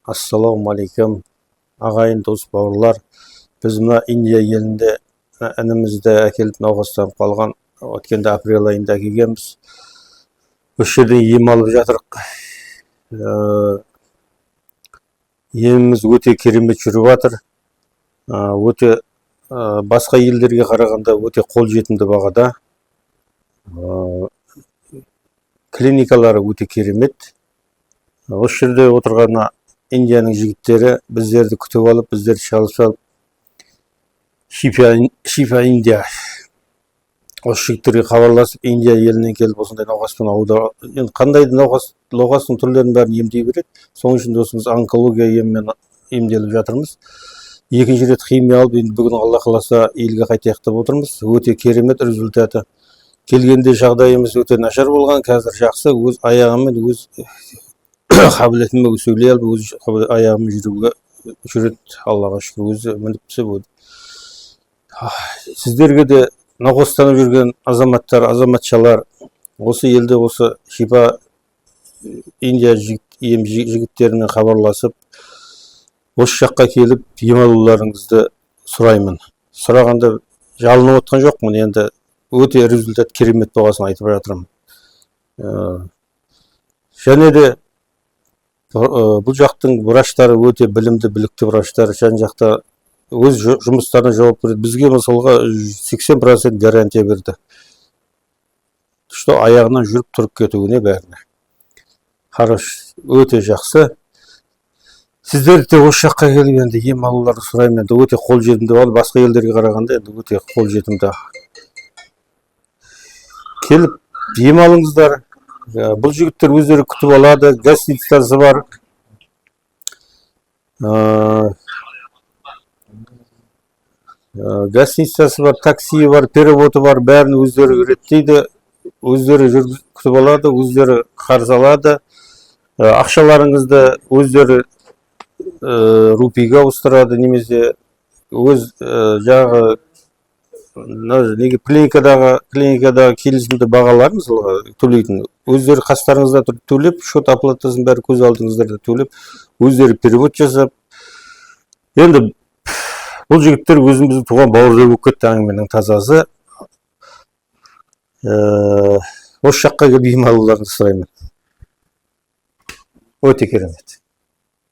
Ассалаумағалейкум, ағайын дос бауырлар. Біз мына Индия елінде інімізді әкеліп науқастанып қалған, өткенде апрель айында келгенбіз. Осы жерде ем алып жатырық. Еміміз өте керемет жүріп жатыр. Өте басқа елдерге қарағанда өте қолжетімді бағада. Клиникалары өте керемет. Осы жерде отырған Индияның жігіттері біздерді күтіп алып, біздерді шалып салып, Шифа Индия. Осы жігіттерге хабарласып, Индия елінен келіп осындай науқаспен енді қандай науқастың түрлерін бәрін емдей береді. Соның үшін досымыз онкология емімен емделіп жатырмыз. Екінші рет химия алып, енді бүгін Алла қаласа елге қайтайық деп отырмыз. Өте керемет результаты. Келгенде жағдайымыз өте нашар болған, қазір жақсы. Өз аяғымен, өз қабілетіме сөйлей алып, өз аяғымен жүреді, Аллаға шүкір, өзі мініпсе болды. Сіздерге де науқастанып жүрген азаматшалар, осы елде осы Шифа Индия жігіттеріне хабарласып, осы жаққа келіп ем алуларыңызды сұраймын. Сұрағанда жалынып отқан жоқпын, енді өте результат керемет болғасын айтып жатырмын. Және де бұл жақтың врачтары өте білімді, білікті врачтар, жан жақта өз жұмыстарына жауап береді. Бізге мысалға 80% гарантия берді. Что аяғынан жүріп тұрып кетуіне бәріне. Хорош, өте жақсы. Сіздерді де осы жаққа келіп енді ем алуларды сұраймын. Енді өте қолжетімді болды. Басқа елдерге қарағанда енді өте қолжетімді. Келіп ем алыңыздар. Бұл жігіттер өздері күтіп алады, гостиницасы бар. Гостиницасы бар, такси бар, переводы бар, бәрін өздері реттейді, өздері күтіп алады, өздері қарыз алады. Ақшаларыңызды өздері рупиға ауыстырады, немесе өз жағы клиникадағы келісімді бағаларын төлейтін. Өздері қастарыңызда төлеп, шот оплатасын бәрі көз алдыңыздарда төлеп, өздері перевод жасап. Енді бұл жігіттер өзіміздің туған бауырдай болып кетті, әңгіменің тазасы. Осы жаққа келіп ем алуларыңызды сұраймын. Өте керемет.